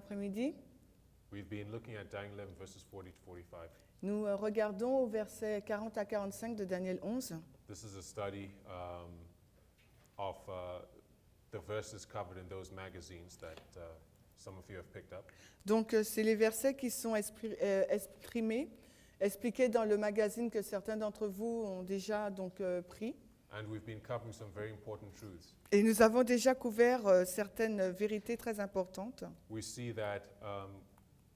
après-midi. We've been looking at Daniel 11 verses 40 to 45. Nous regardons au verset 40 à 45 de Daniel 11. This is a study of the verses covered in those magazines that some of you have picked up. Donc, c'est les versets qui sont expliqués dans le magazine que certains d'entre vous ont déjà pris. And we've been covering some very important truths. Et nous avons déjà couvert certaines vérités très importantes. We see that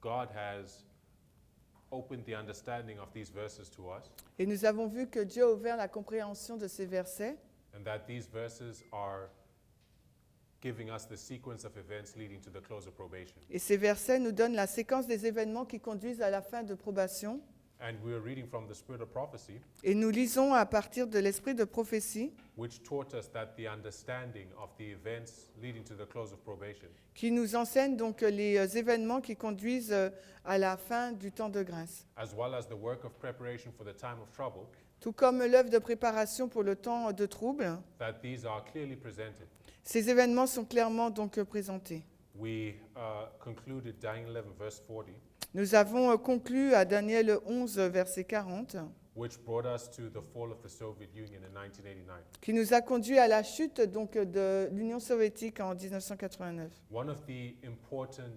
God has opened the understanding of these verses to us, Et nous avons vu que Dieu a ouvert la compréhension de ces versets and that these verses are giving us the sequence of events leading to the close of probation. et ces versets nous donnent la séquence des événements qui conduisent à la fin de probation. And we are reading from the spirit of prophecy, Et nous lisons à partir de l'esprit de prophétie which taught us that the understanding of the events leading to the close of probation qui nous enseigne donc les événements qui conduisent à la fin du temps de grâce, as well as the work of preparation for the time of trouble, tout comme l'œuvre de préparation pour le temps de trouble. that these are clearly presented. Ces événements sont clairement donc présentés. We concluded Daniel 11 verse 40, Nous avons conclu à Daniel 11, verset 40, which brought us to the fall of the Soviet Union in 1989. qui nous a conduit à la chute donc de l'Union soviétique en 1989. One of the important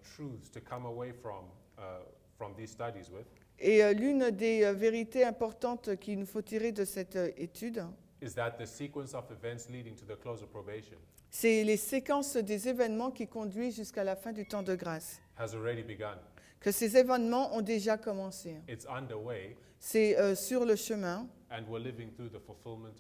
truths to come away from these studies with Et l'une des vérités importantes qu'il nous faut tirer de cette étude, is that the sequence of events leading to the close of probation c'est les séquences des événements qui conduisent jusqu'à la fin du temps de grâce. has already begun. Que ces événements ont déjà commencé. It's underway, C'est sur le chemin and we're living through the fulfillment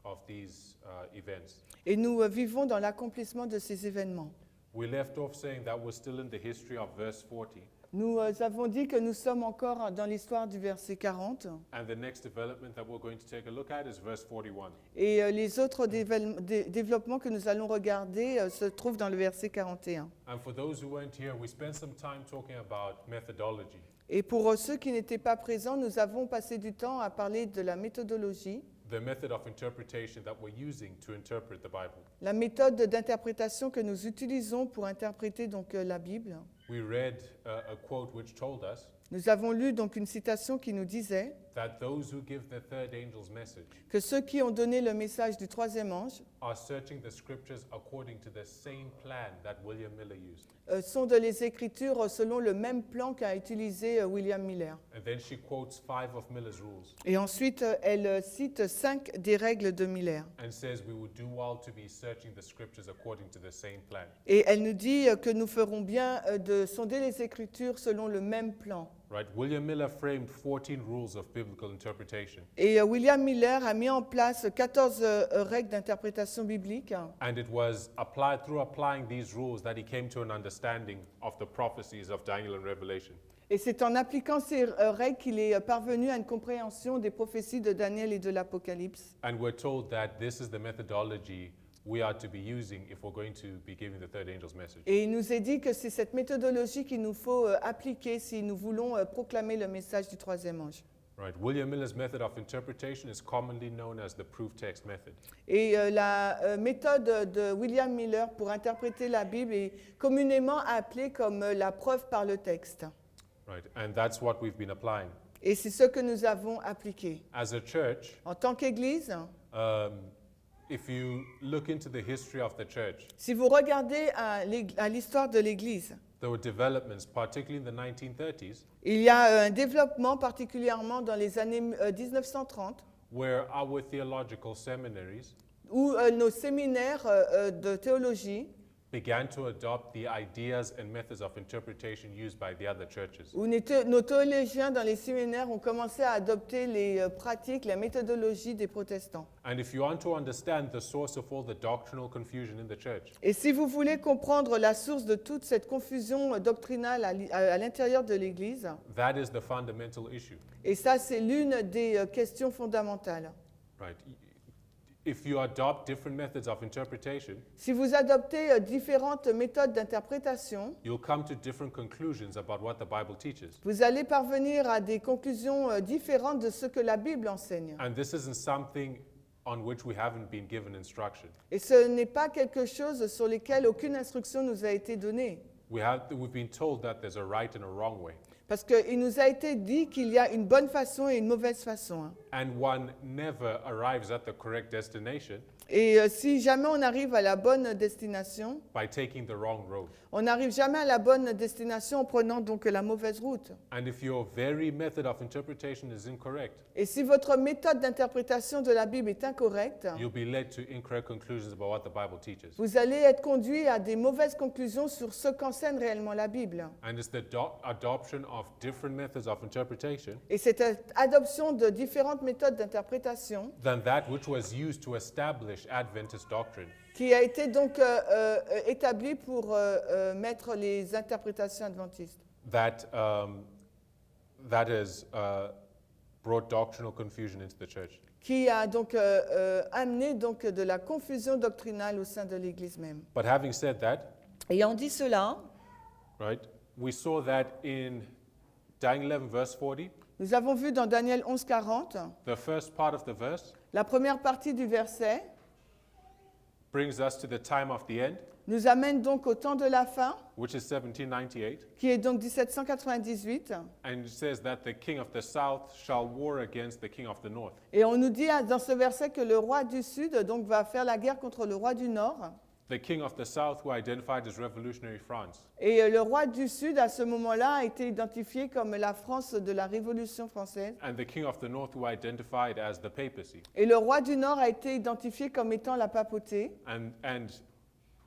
of these events. et nous vivons dans l'accomplissement de ces événements. We left off saying that we're still in the history of verse 40, Nous avons dit que nous sommes encore dans l'histoire du verset 40 and the next development that we're going to take a look at is verse 41. et les autres développements que nous allons regarder se trouvent dans le verset 41. And for those who weren't here, we spent some time talking about methodology. Et pour ceux qui n'étaient pas présents, nous avons passé du temps à parler de la méthodologie, The method of interpretation that we're using to interpret the Bible. la méthode d'interprétation que nous utilisons pour interpréter donc la Bible. We read a quote which told us Nous avons lu donc une citation qui nous disait that those who give the third angel's message que ceux qui ont donné le message du troisième ange are searching the scriptures according to the same plan that William Miller used. sont de les Écritures selon le même plan qu'a utilisé William Miller. And then she quotes 5 of Miller's rules Et ensuite, elle cite 5 des règles de Miller. and says we would do well to be searching the scriptures according to the same plan. Et elle nous dit que nous ferons bien de sonder les Écritures selon le même plan. Right? William Miller framed 14 rules of biblical interpretation. Et William Miller a mis en place 14 règles d'interprétation biblique. And it was applied through applying these rules that he came to an understanding of the prophecies of Daniel and Revelation. Et c'est en appliquant ces règles qu'il est parvenu à une compréhension des prophéties de Daniel et de l'Apocalypse. And we're told that this is the methodology we are to be using if we're going to be giving the third angel's message. Et il nous est dit que c'est cette méthodologie qu'il nous faut appliquer si nous voulons proclamer le message du troisième ange. Right. William Miller's method of interpretation is commonly known as the proof text method. Et la méthode de William Miller pour interpréter la Bible est communément appelée comme la preuve par le texte. Right. And that's what we've been applying. Et c'est ce que nous avons appliqué. As a church, En tant qu'Église, if you look into the history of the church, si vous regardez à l'histoire de l'Église, there were developments, particularly in the 1930s, il y a un développement particulièrement dans les années 1930 where our theological seminaries où nos séminaires de théologie, began to adopt the ideas and methods of interpretation used by the other churches. où nos théologiens dans les séminaires ont commencé à adopter les pratiques, la méthodologie des protestants. And if you want to understand the source of all the doctrinal confusion in the church, Et si vous voulez comprendre la source de toute cette confusion doctrinale à l'intérieur de l'Église, that is the fundamental issue. et ça c'est l'une des questions fondamentales. Right? If you adopt different methods of interpretation, Si vous adoptez différentes méthodes d'interprétation, you'll come to different conclusions about what the Bible teaches. vous allez parvenir à des conclusions différentes de ce que la Bible enseigne. And this isn't something on which we haven't been given instruction. Et ce n'est pas quelque chose sur lequel aucune instruction nous a été donnée. We've been told that there's a right and a wrong way. Parce qu'il nous a été dit qu'il y a une bonne façon et une mauvaise façon. Hein. And one never arrives at the correct destination Et si jamais on arrive à la bonne destination, by taking the wrong road. on n'arrive jamais à la bonne destination en prenant donc la mauvaise route. And if your very method of interpretation is incorrect, Et si votre méthode d'interprétation de la Bible est incorrecte, you'll be led to incorrect conclusions about what the Bible teaches. vous allez être conduit à des mauvaises conclusions sur ce qu'enseigne réellement la Bible. And it's the adoption of different methods of interpretation Et cette adoption de différentes méthodes d'interprétation than that which was used to establish Adventist doctrine qui a été donc établie pour mettre les interprétations adventistes, that has brought doctrinal confusion into the church. qui a donc amené donc de la confusion doctrinale au sein de l'Église même. But having said that, Ayant dit cela, right, we saw that in Daniel 11 verse 40, nous avons vu dans Daniel 11:40, the first part of the verse la première partie du verset brings us to the time of the end, nous amène donc au temps de la fin, which is 1798, qui est donc 1798, and it says that the king of the south shall war against the king of the north. et on nous dit dans ce verset que le roi du Sud donc va faire la guerre contre le roi du Nord. The king of the south, who identified as revolutionary France, Et le roi du Sud, à ce moment-là, a été identifié comme la France de la Révolution française. and the king of the north, who identified as the papacy. Et le roi du Nord a été identifié comme étant la papauté. And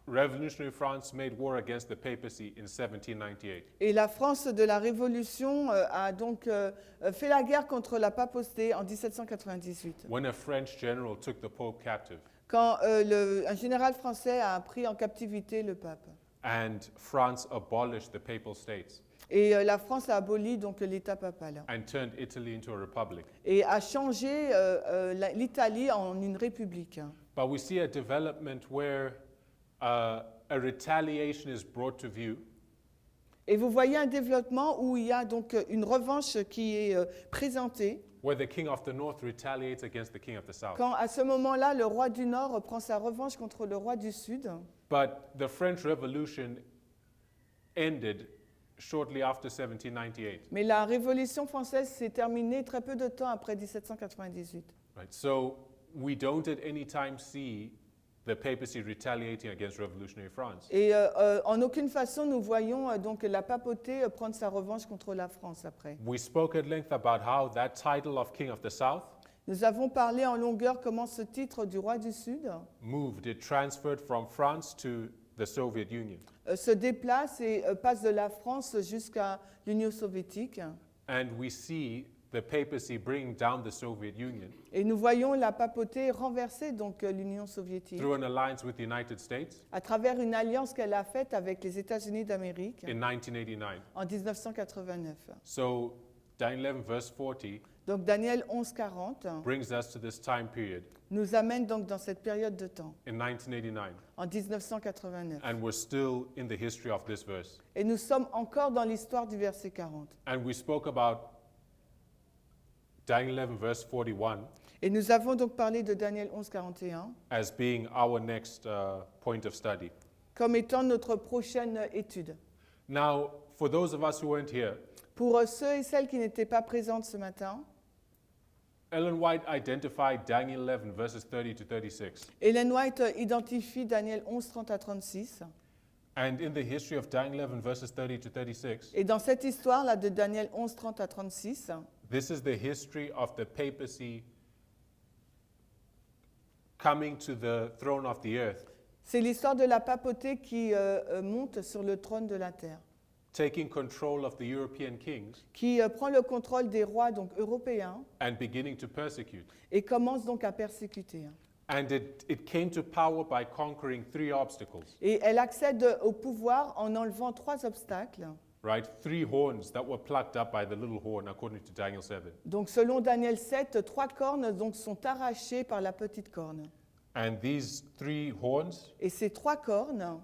revolutionary France made war against the papacy in 1798. Et la France de la Révolution a donc fait la guerre contre la papauté en 1798. When a French general took the Pope captive, Quand un général français a pris en captivité le pape. and France abolished the papal states Et la France a aboli donc l'État papal. and turned Italy into a republic. Et a changé l'Italie en une république. But we see a development where a retaliation is brought to view, Et vous voyez un développement où il y a donc une revanche qui est présentée. where the king of the north retaliates against the king of the south. Quand à ce moment-là, le roi du Nord prend sa revanche contre le roi du Sud. But the French Revolution ended shortly after 1798. Mais la Révolution française s'est terminée très peu de temps après 1798. Right? So we don't at any time see the papacy retaliating against revolutionary France. Et en aucune façon, nous voyons donc la papauté prendre sa revanche contre la France après. We spoke at length about how that title of king of the south Nous avons parlé en longueur comment ce titre du roi du Sud moved, it transferred from France to the Soviet Union. se déplace et passe de la France jusqu'à l'Union soviétique. And we see the papacy bringing down the Soviet Union Et nous voyons la papauté renverser donc l'Union soviétique through an alliance with the United States à travers une alliance qu'elle a faite avec les États-Unis d'Amérique in 1989. en 1989. So Daniel 11 verse 40 Donc Daniel 11:40 brings us to this time period nous amène donc dans cette période de temps, in 1989. en 1989. And we're still in the history of this verse. Et nous sommes encore dans l'histoire du verset 40. And we spoke about Daniel 11 verse 41 Et nous avons donc parlé de Daniel 11:41 as being our next point of study. comme étant notre prochaine étude. Now, for those of us who weren't here, Pour ceux et celles qui n'étaient pas présentes ce matin, Ellen White identified Daniel 11 verses 30 to 36. Ellen White identifie Daniel 11:30 à 36. And in the history of Daniel 11 verses 30 to 36, Et dans cette histoire-là de Daniel 11:30 à 36, this is the history of the papacy coming to the throne of the earth, c'est l'histoire de la papauté qui monte sur le trône de la terre, taking control of the European kings qui prend le contrôle des rois donc européens and beginning to persecute. et commence donc à persécuter. And it came to power by conquering three obstacles, Et elle accède au pouvoir en enlevant 3 obstacles. right? Three horns that were plucked up by the little horn, according to Daniel 7. Donc selon Daniel 7, 3 cornes donc, sont arrachées par la petite corne. And these three horns Et ces 3 cornes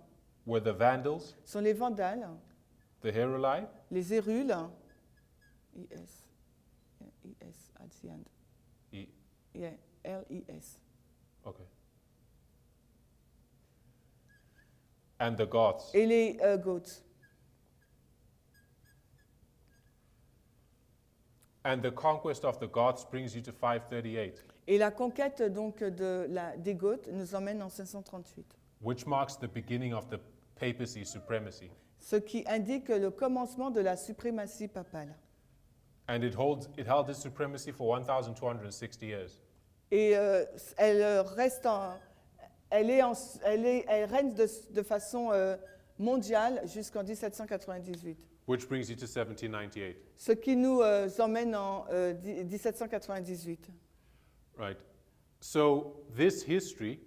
were the Vandals, sont les Vandales, the Heruli, les Hérules, IS at the end. E- Yeah, LIS. Okay. And the Goths. et les Goths. And the conquest of the Goths brings you to 538, Et la conquête donc des Goths nous emmène en 538, which marks the beginning of the papacy supremacy. ce qui indique le commencement de la suprématie papale. And it held this supremacy for 1,260 years. Et elle reste elle règne de façon mondiale jusqu'en 1798. Which brings you to 1798. Ce qui nous emmène en 1798. Right. So this history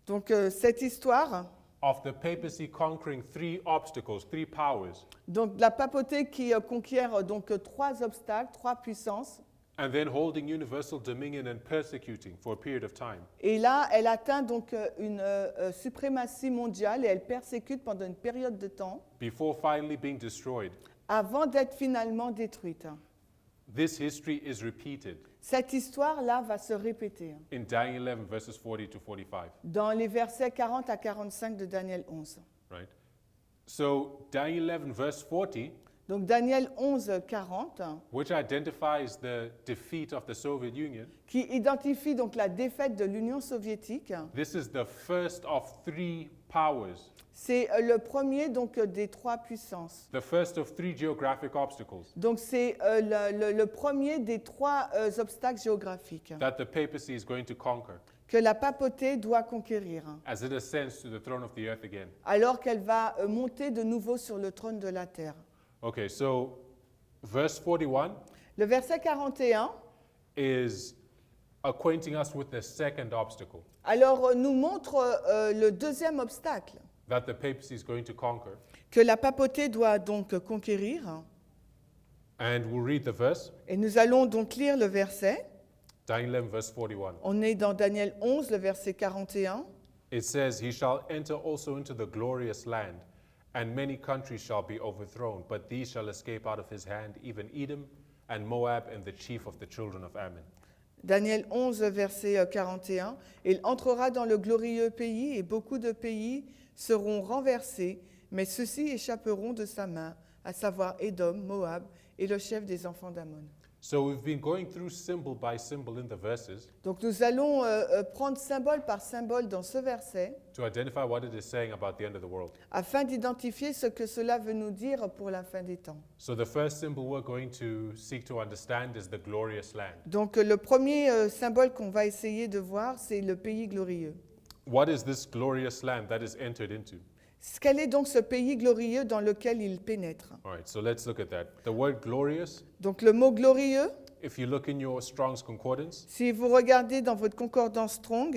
Donc cette histoire, of the papacy conquering three obstacles, three powers, donc la papauté qui conquiert donc trois obstacles, trois puissances, and then holding universal dominion and persecuting for a period of time, et là elle atteint donc une suprématie mondiale et elle persécute pendant une période de temps before finally being destroyed. avant d'être finalement détruite. This history is repeated Cette histoire-là va se répéter in Daniel 11, verses 40 to 45. dans les versets 40 à 45 de Daniel 11. Right? So Daniel 11, verse 40, Donc Daniel 11, 40, which identifies the defeat of the Soviet Union, qui identifie donc la défaite de l'Union soviétique, this is the first of three powers, c'est le premier donc des trois puissances. the first of three geographic obstacles Donc c'est le premier des trois obstacles géographiques that the papacy is going to conquer que la papauté doit conquérir, as it ascends to the throne of the earth again. alors qu'elle va monter de nouveau sur le trône de la terre. Okay, so verse 41 Le verset 41, is acquainting us with the second obstacle alors nous montre le deuxième obstacle that the papacy is going to conquer. que la papauté doit donc conquérir. And we'll read the verse, Et nous allons donc lire le verset. Daniel 11, verse 41. On est dans Daniel 11, le verset 41. It says, He shall enter also into the glorious land, and many countries shall be overthrown, but these shall escape out of his hand, even Edom and Moab and the chief of the children of Ammon. Daniel 11, verset 41. Il entrera dans le glorieux pays, et beaucoup de pays seront renversés, mais ceux-ci échapperont de sa main, à savoir Édom, Moab et le chef des enfants d'Ammon. So we've been going through symbol by symbol in the verses Donc nous allons prendre symbole par symbole dans ce verset, to identify what it is saying about the end of the world. afin d'identifier ce que cela veut nous dire pour la fin des temps. So the first symbol we're going to seek to understand is the glorious land. Donc le premier symbole qu'on va essayer de voir, c'est le pays glorieux. What is this glorious land that is entered into? Quel est donc ce pays glorieux dans lequel il pénètre? All right, so let's look at that. The word glorious, Donc le mot glorieux, if you look in your Strong's Concordance, si vous regardez dans votre concordance Strong,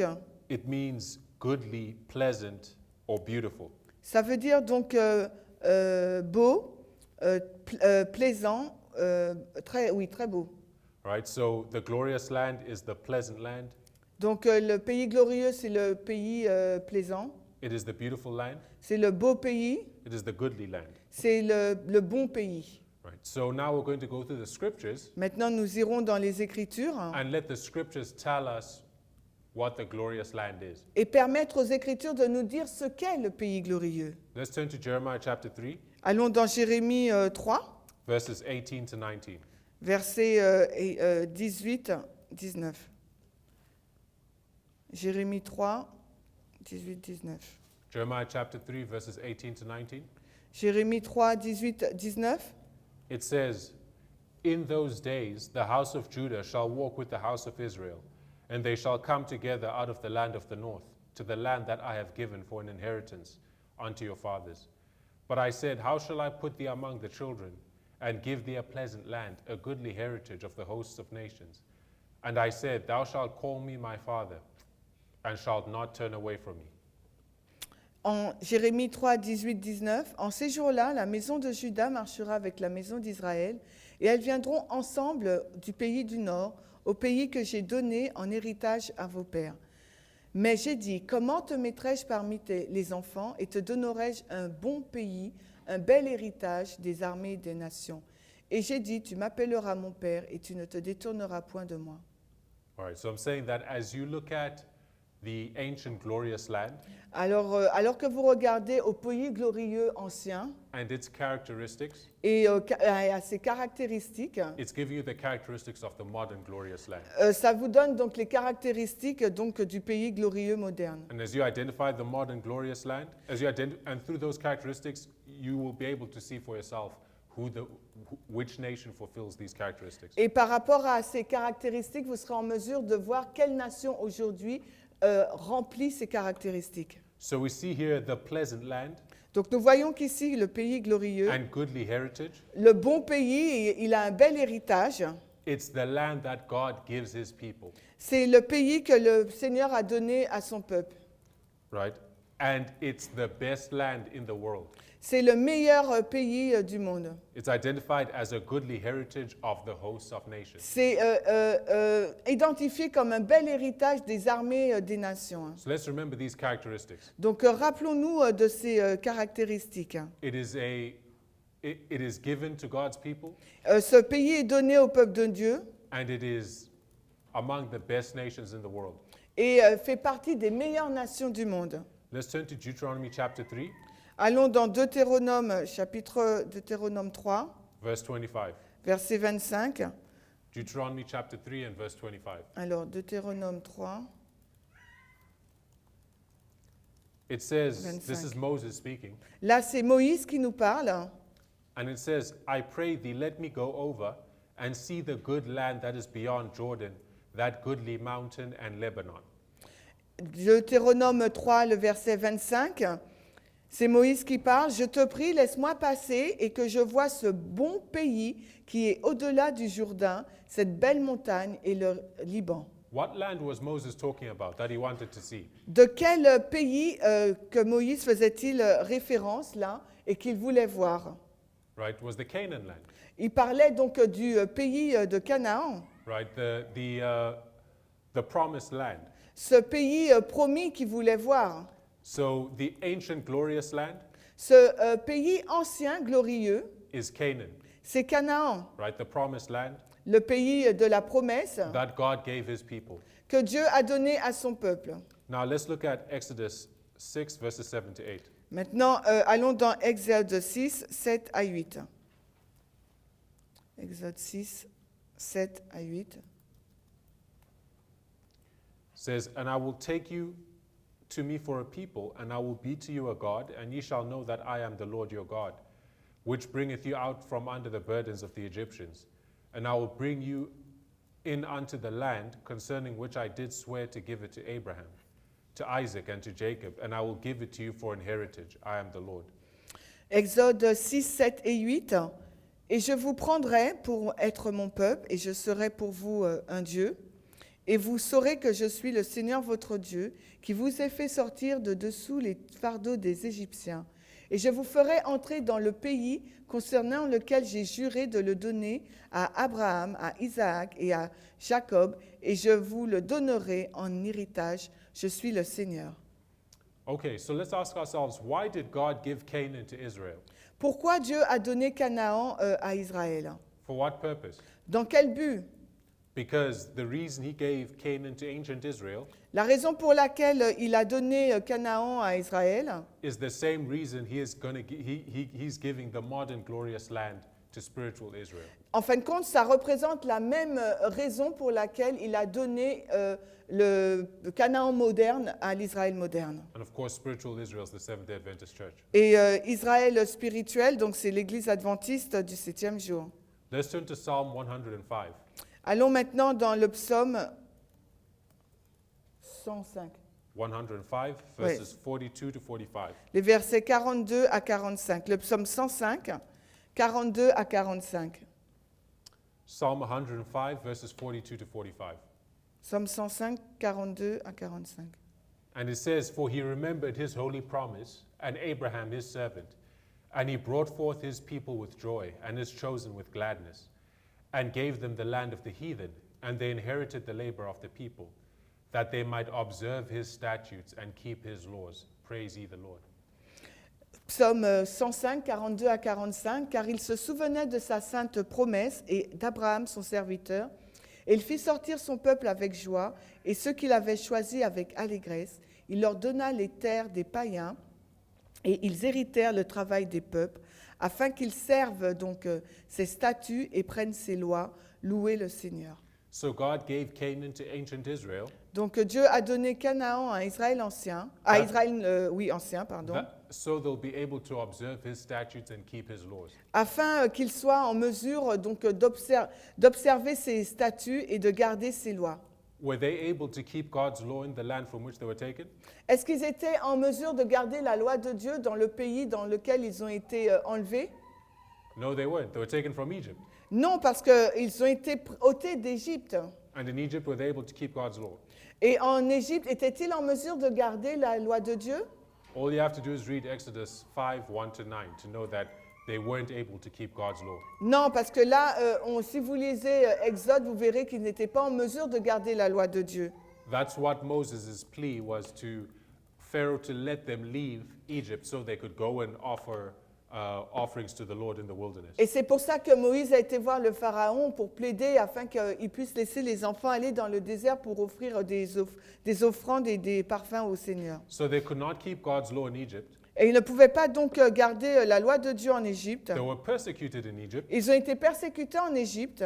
it means goodly, pleasant, or beautiful. ça veut dire donc beau, plaisant, très beau. All right, so the glorious land is the pleasant land. Donc le pays glorieux, c'est le pays plaisant, It is the beautiful land. c'est le beau pays, It is the goodly land. c'est le bon pays. Right. So now we're going to go through the scriptures Maintenant, nous irons dans les Écritures and let the scriptures tell us what the glorious land is. et permettre aux Écritures de nous dire ce qu'est le pays glorieux. Let's turn to Jeremiah chapter 3, Allons dans Jérémie 3, verses 18 to 19. versets 18, 19. Jérémie 3, 18, 19. Jeremiah chapter 3, verses 18 to 19. Jérémie 3, 18, 19. It says, In those days the house of Judah shall walk with the house of Israel, and they shall come together out of the land of the north, to the land that I have given for an inheritance unto your fathers. But I said, How shall I put thee among the children, and give thee a pleasant land, a goodly heritage of the hosts of nations? And I said, Thou shalt call me my father, and shalt not turn away from me. En Jérémie 3, 18, 19, en ces jours-là, la maison de Juda marchera avec la maison d'Israël, et elles viendront ensemble du pays du nord, au pays que j'ai donné en héritage à vos pères. Mais j'ai dit, comment te mettrai-je parmi les enfants, et te donnerai-je un bon pays, un bel héritage des armées des nations. Et j'ai dit, tu m'appelleras mon père, et tu ne te détourneras point de moi. All right, so I'm saying that as you look at the ancient glorious land Alors que vous regardez au pays glorieux ancien and its characteristics, et à ses caractéristiques, it's giving you the characteristics of the modern glorious land. ça vous donne donc les caractéristiques donc, du pays glorieux moderne. And as you identify the modern glorious land, and through those characteristics, you will be able to see for yourself which nation fulfills these characteristics. Et par rapport à ces caractéristiques, vous serez en mesure de voir quelle nation aujourd'hui remplit ces caractéristiques. So we see here the pleasant land Donc nous voyons qu'ici, le pays glorieux, and goodly heritage. le bon pays, il a un bel héritage. It's the land that God gives his people, C'est le pays que le Seigneur a donné à son peuple. right? And it's the best land in the world. C'est le meilleur pays du monde. It's identified as a goodly heritage of the hosts of nations. C'est identifié comme un bel héritage des armées des nations. So let's remember these characteristics. Donc rappelons-nous de ces caractéristiques. It is given to God's people, Ce pays est donné au peuple de Dieu and it is among the best nations in the world. et fait partie des meilleures nations du monde. Let's turn to Deuteronomy chapter 3, Allons dans Deutéronome, chapitre Deutéronome 3, verse 25. verset 25. Deuteronomy chapter 3 and verse 25. Alors, Deutéronome 3, It says, 25. this is Moses speaking, là c'est Moïse qui nous parle. and it says, I pray thee, let me go over and see the good land that is beyond Jordan, that goodly mountain and Lebanon. Deutéronome 3, le verset 25. C'est Moïse qui parle. Je te prie, laisse-moi passer et que je voie ce bon pays qui est au-delà du Jourdain, cette belle montagne et le Liban. What land was Moses talking about that he wanted to see? De quel pays que Moïse faisait-il référence là et qu'il voulait voir? Right, was the Canaan land, Il parlait donc du pays de Canaan, right? The promised land. ce pays promis qu'il voulait voir. So the ancient glorious land Ce pays ancien, glorieux, is Canaan, c'est Canaan, right? The promised land le pays de la promesse that God gave his people. que Dieu a donné à son peuple. Now let's look at Exodus 6 verses 7 to 8. Maintenant, allons dans Exode 6, 7 à 8. Exode 6, 7 à 8. Says, and I will take you to me for a people, and I will be to you a God, and ye shall know that I am the Lord your God, which bringeth you out from under the burdens of the Egyptians. And I will bring you in unto the land concerning which I did swear to give it to Abraham, to Isaac, and to Jacob, and I will give it to you for an heritage. I am the Lord. Exode 6, 7 et 8. Et je vous prendrai pour être mon peuple, et je serai pour vous un Dieu. Et vous saurez que je suis le Seigneur votre Dieu, qui vous ai fait sortir de dessous les fardeaux des Égyptiens. Et je vous ferai entrer dans le pays concernant lequel j'ai juré de le donner à Abraham, à Isaac et à Jacob, et je vous le donnerai en héritage. Je suis le Seigneur. Okay, so let's ask ourselves, why did God give Canaan to Israel? Pourquoi Dieu a donné Canaan à Israël? For what purpose? Dans quel but? Because the reason he gave Canaan to ancient Israel La raison pour laquelle il a donné Canaan à Israël, is the same reason he's giving the modern glorious land to spiritual Israel. en fin de compte, ça représente la même raison pour laquelle il a donné le Canaan moderne à l'Israël moderne. And of course, spiritual Israel is the Seventh-day Adventist Church. Et Israël spirituel, donc c'est l'Église adventiste du 7e jour. Let's turn to Psalm 105. Allons maintenant dans le psaume 105, 105, verses 42 to 45. les versets 42 à 45. Le psaume 105, 42 à 45. Psalm 105, verses 42 to 45. Psaume 105, 42 à 45. And it says, For he remembered his holy promise, and Abraham his servant, and he brought forth his people with joy, and his chosen with gladness, and gave them the land of the heathen, and they inherited the labor of the people, that they might observe his statutes and keep his laws. Praise ye the Lord. Psaume 105, 42 à 45, car il se souvenait de sa sainte promesse et d'Abraham son serviteur, Et il fit sortir son peuple avec joie, et ceux qu'il avait choisis avec allégresse. Il leur donna les terres des païens, et ils héritèrent le travail des peuples, afin qu'ils servent donc ses statuts et prennent ses lois. Louez le Seigneur. So God gave Canaan to ancient Israel, Donc Dieu a donné Canaan à Israël ancien, à Israël, ancien, pardon, so they'll be able to observe his statutes and keep his laws. afin qu'ils soient en mesure donc d'observer ses statuts et de garder ses lois. Were they able to keep God's law in the land from which they were taken? Est-ce qu'ils étaient en mesure de garder la loi de Dieu dans le pays dans lequel ils ont été enlevés? No, they weren't. They were taken from Egypt. Non, parce qu'ils ont été ôtés d'Égypte. And in Egypt, were they able to keep God's law? Et en Égypte, étaient-ils en mesure de garder la loi de Dieu? All you have to do is read Exodus 5, 1 to 9 to know that they weren't able to keep God's law. Non, parce que là, si vous lisez Exode, vous verrez qu'ils n'étaient pas en mesure de garder la loi de Dieu. That's what Moses' plea was to Pharaoh to let them leave Egypt so they could go and offer offerings to the Lord in the wilderness. Et c'est pour ça que Moïse a été voir le Pharaon pour plaider afin qu'il puisse laisser les enfants aller dans le désert pour offrir des offrandes et des parfums au Seigneur. So they could not keep God's law in Egypt. Et ils ne pouvaient pas donc garder la loi de Dieu en Égypte. They were persecuted in Egypt. Ils ont été persécutés en Égypte.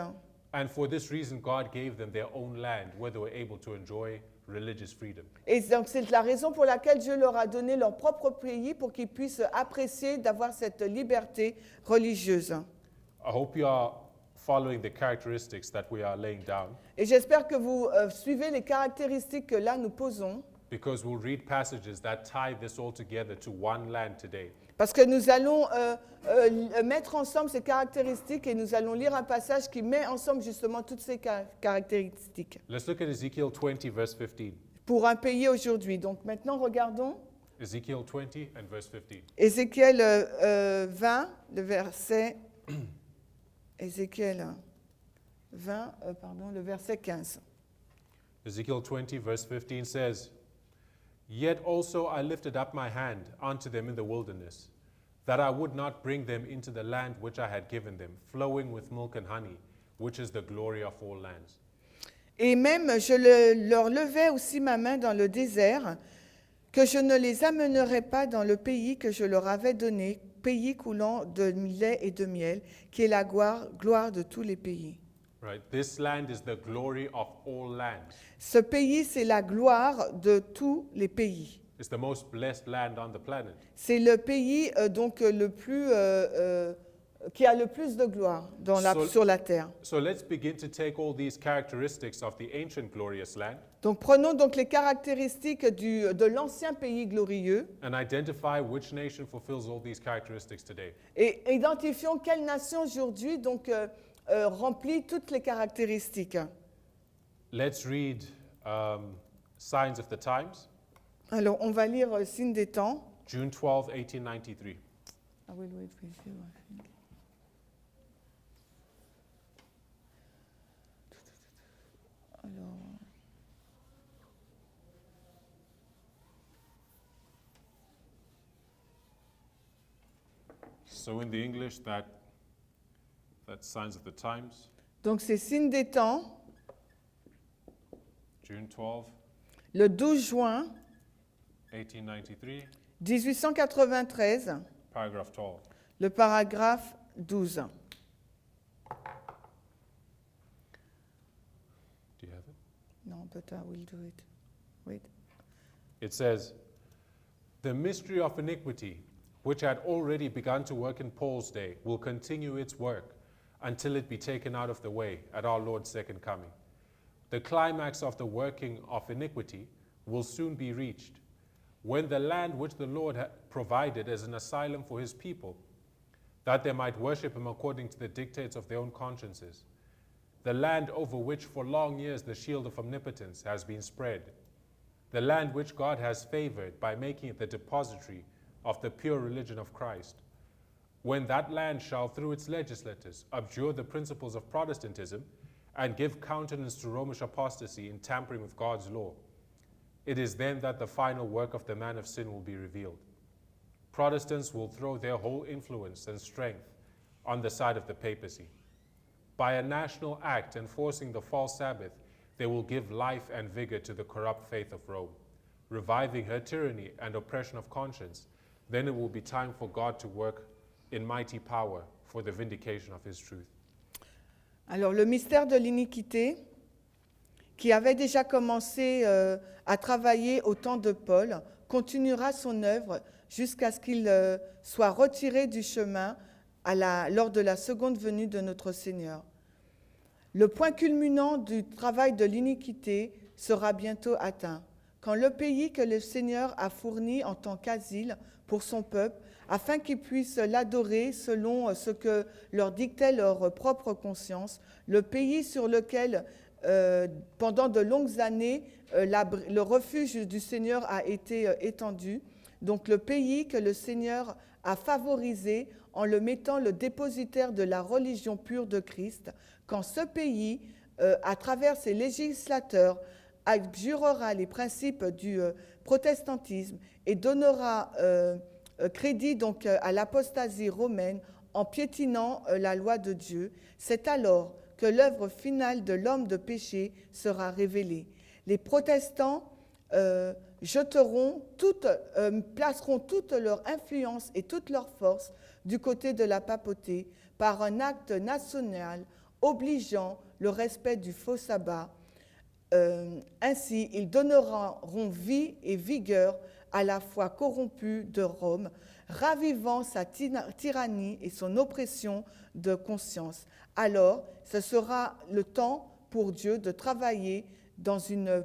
And for this reason, God gave them their own land where they were able to enjoy religious freedom. Et donc c'est la raison pour laquelle Dieu leur a donné leur propre pays pour qu'ils puissent apprécier d'avoir cette liberté religieuse. I hope you are following the characteristics that we are laying down, Et j'espère que vous suivez les caractéristiques que là nous posons, because we'll read passages that tie this all together to one land today. parce que nous allons mettre ensemble ces caractéristiques et nous allons lire un passage qui met ensemble justement toutes ces caractéristiques Let's look at Ezekiel 20, verse 15. pour un pays aujourd'hui. Donc maintenant regardons Ezekiel 20 and verse 15. Ézéchiel 20, le verset Ézéchiel 20, le verset 15. Ezekiel 20, verse 15 says, Yet also I lifted up my hand unto them in the wilderness, that I would not bring them into the land which I had given them, flowing with milk and honey, which is the glory of all lands. Et même leur levai aussi ma main dans le désert, que je ne les amènerai pas dans le pays que je leur avais donné, pays coulant de lait et de miel, qui est la gloire de tous les pays. Right? This land is the glory of all lands. Ce pays, c'est la gloire de tous les pays. It's the most blessed land on the planet. C'est le pays donc le plus qui a le plus de gloire sur la terre. So let's begin to take all these characteristics of the ancient glorious land Donc prenons donc les caractéristiques de l'ancien pays glorieux and identify which nation fulfills all these characteristics today. et identifions quelle nation aujourd'hui donc remplit toutes les caractéristiques. Let's read Signs of the Times, Alors on va lire Signes des temps. June 12, 1893. I will wait with you, I think. Alors, So in the English, that's Signs of the Times, donc c'est Signes des temps, June 12, le 12 juin 1893, 1893, paragraph 12. le paragraphe 12. Do you have it? Non, but I will do it. Wait. It says, The mystery of iniquity, which had already begun to work in Paul's day, will continue its work until it be taken out of the way at our Lord's second coming. The climax of the working of iniquity will soon be reached, when the land which the Lord had provided as an asylum for his people, that they might worship him according to the dictates of their own consciences, the land over which for long years the shield of omnipotence has been spread, the land which God has favored by making it the depository of the pure religion of Christ, when that land shall through its legislators abjure the principles of Protestantism and give countenance to Romish apostasy in tampering with God's law, it is then that the final work of the man of sin will be revealed. Protestants will throw their whole influence and strength on the side of the papacy. By a national act enforcing the false Sabbath, they will give life and vigor to the corrupt faith of Rome, reviving her tyranny and oppression of conscience. Then it will be time for God to work in mighty power for the vindication of his truth. Alors le mystère de l'iniquité, qui avait déjà commencé à travailler au temps de Paul, continuera son œuvre jusqu'à ce qu'il soit retiré du chemin lors de la seconde venue de notre Seigneur. Le point culminant du travail de l'iniquité sera bientôt atteint, quand le pays que le Seigneur a fourni en tant qu'asile pour son peuple, afin qu'ils puissent l'adorer selon ce que leur dictait leur propre conscience, le pays sur lequel, pendant de longues années, le refuge du Seigneur a été étendu, donc le pays que le Seigneur a favorisé en le mettant le dépositaire de la religion pure de Christ, quand ce pays, à travers ses législateurs, abjurera les principes du protestantisme et donnera crédit donc à l'apostasie romaine en piétinant la loi de Dieu, c'est alors que l'œuvre finale de l'homme de péché sera révélée. Les protestants placeront toute leur influence et toute leur force du côté de la papauté par un acte national obligeant le respect du faux sabbat. Ainsi, ils donneront vie et vigueur à la foi corrompue de Rome, ravivant sa tyrannie et son oppression de conscience. Alors, ce sera le temps pour Dieu de travailler dans une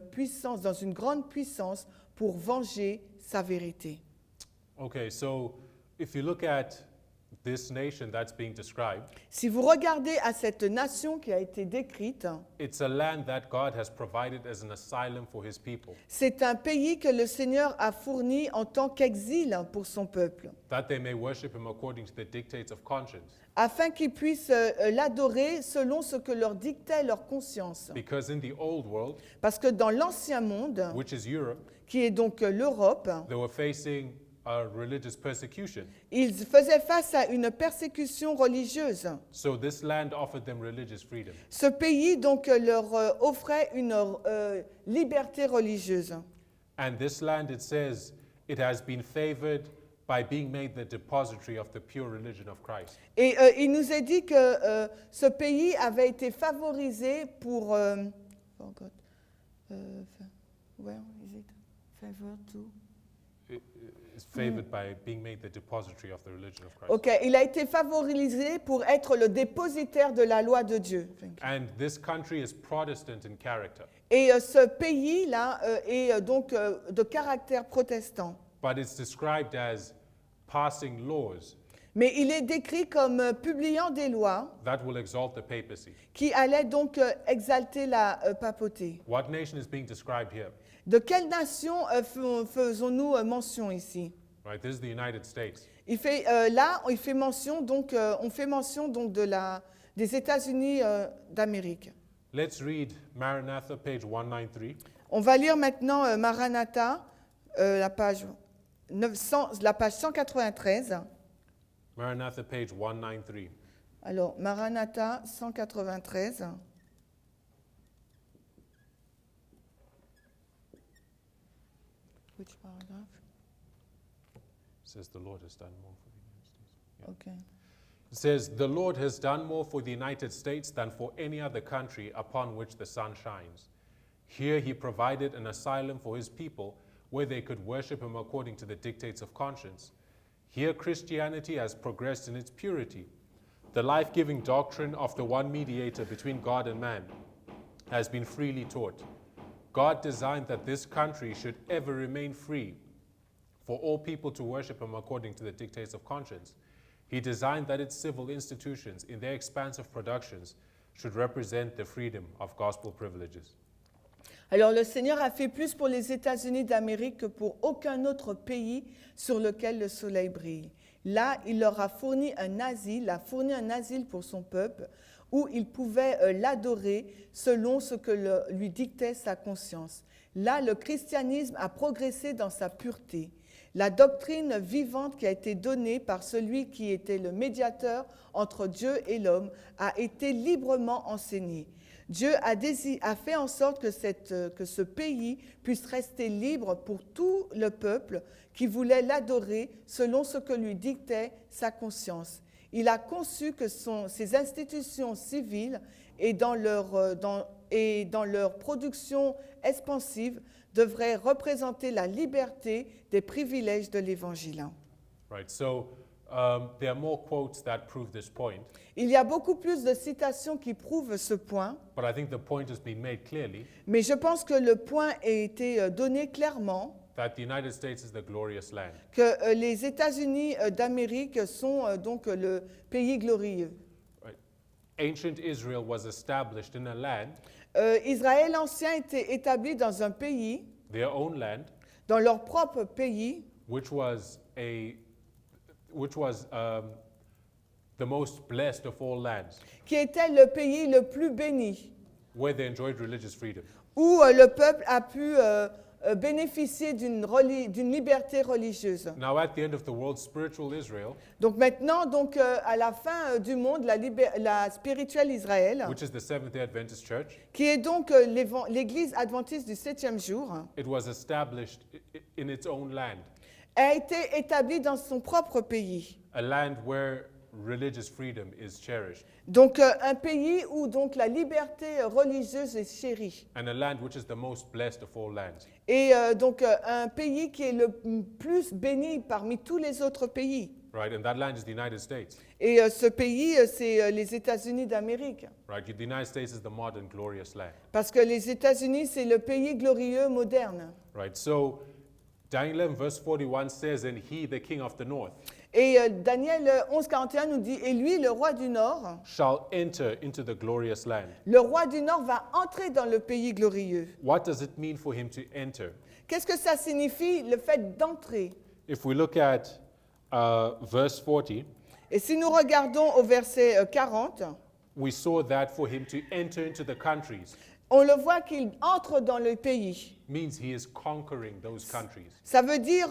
grande puissance pour venger sa vérité. Okay, so if you look at this nation that's being described, Si vous regardez à cette nation qui a été décrite, it's a land that God has provided as an asylum for his people, c'est un pays que le Seigneur a fourni en tant qu'exil pour son peuple, that they may worship him according to the dictates of conscience. afin qu'ils puissent l'adorer selon ce que leur dictait leur conscience. Because in the old world, Parce que dans l'ancien monde, which is Europe, qui est donc l'Europe, they were facing a religious persecution. ils faisaient face à une persécution religieuse. So this land offered them religious freedom. Ce pays donc leur offrait une liberté religieuse. And this land, it says, it has been favored by being made the depository of the pure religion of Christ. Et il nous est dit que ce pays avait été favorisé pour... where is it? Favored to... It's favored by being made the depository of the religion of Christ. Ok, il a été favorisé pour être le dépositaire de la loi de Dieu. And this country is Protestant in character, Et ce pays-là est donc de caractère protestant. but it's described as passing laws Mais il est décrit comme publiant des lois that will exalt the papacy. qui allaient donc exalter la papauté. What nation is being described here? De quelle nation faisons-nous mention ici? Right, this is the United States. On fait mention donc des États-Unis d'Amérique. Let's read Maranatha, page 193. On va lire maintenant Maranatha, la page 193. Maranatha, page 193. Alors, Maranatha 193. Which paragraph? Says the Lord has done more for the United States. Yeah. Okay. It says, the Lord has done more for the United States than for any other country upon which the sun shines. Here he provided an asylum for his people where they could worship him according to the dictates of conscience. Here Christianity has progressed in its purity. The life-giving doctrine of the one mediator between God and man has been freely taught. God designed that this country should ever remain free for all people to worship him according to the dictates of conscience. He designed that its civil institutions, in their expansive productions, should represent the freedom of gospel privileges. Alors le Seigneur a fait plus pour les États-Unis d'Amérique que pour aucun autre pays sur lequel le soleil brille. Là, il leur a fourni un asile pour son peuple, où il pouvait l'adorer selon ce que lui dictait sa conscience. Là, le christianisme a progressé dans sa pureté. la doctrine vivante qui a été donnée par celui qui était le médiateur entre Dieu et l'homme a été librement enseignée. Dieu a fait en sorte que ce pays puisse rester libre pour tout le peuple qui voulait l'adorer selon ce que lui dictait sa conscience. Il a conçu que ces institutions civiles et dans leur production expansive devraient représenter la liberté des privilèges de l'Évangile. Right, so there are more quotes that prove this point, Il y a beaucoup plus de citations qui prouvent ce point, but I think the point has been made clearly mais je pense que le point a été donné clairement that the United States is the glorious land. que les États-Unis d'Amérique sont donc le pays glorieux. Right? Ancient Israel was established in a land, Israël ancien était établi dans un pays, their own land, dans leur propre pays, which was the most blessed of all lands, qui était le pays le plus béni, where they enjoyed religious freedom. où le peuple a pu bénéficier d'une liberté religieuse. Now, at the end of the world, spiritual Israel, Donc maintenant, à la fin du monde, la spirituelle Israël, which is the Seventh-day Adventist Church, qui est donc l'église adventiste du 7e jour, it was established in its own land, a été établie dans son propre pays. a land where religious freedom is cherished, Donc un pays où donc la liberté religieuse est chérie. and a land which is the most blessed of all lands. Et un pays qui est le plus béni parmi tous les autres pays. Right, and that land is the United States. Et ce pays, c'est les États-Unis d'Amérique. Right, the United States is the modern glorious land. Parce que les États-Unis, c'est le pays glorieux moderne. Right, so Daniel 11 verse 41 says, "And he, the king of the north, Et Daniel 11,41 nous dit, et lui, le roi du Nord, shall enter into the glorious land." le roi du Nord va entrer dans le pays glorieux. What does it mean for him to enter? Qu'est-ce que ça signifie, le fait d'entrer? If we look at verse 40, Et si nous regardons au verset 40, we saw that for him to enter into the countries on le voit qu'il entre dans le pays. means he is conquering those countries. Ça veut dire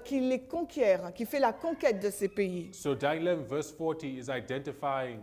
qu'il les conquiert, qu'il fait la conquête de ces pays. So Daniel 11 verse 40 is identifying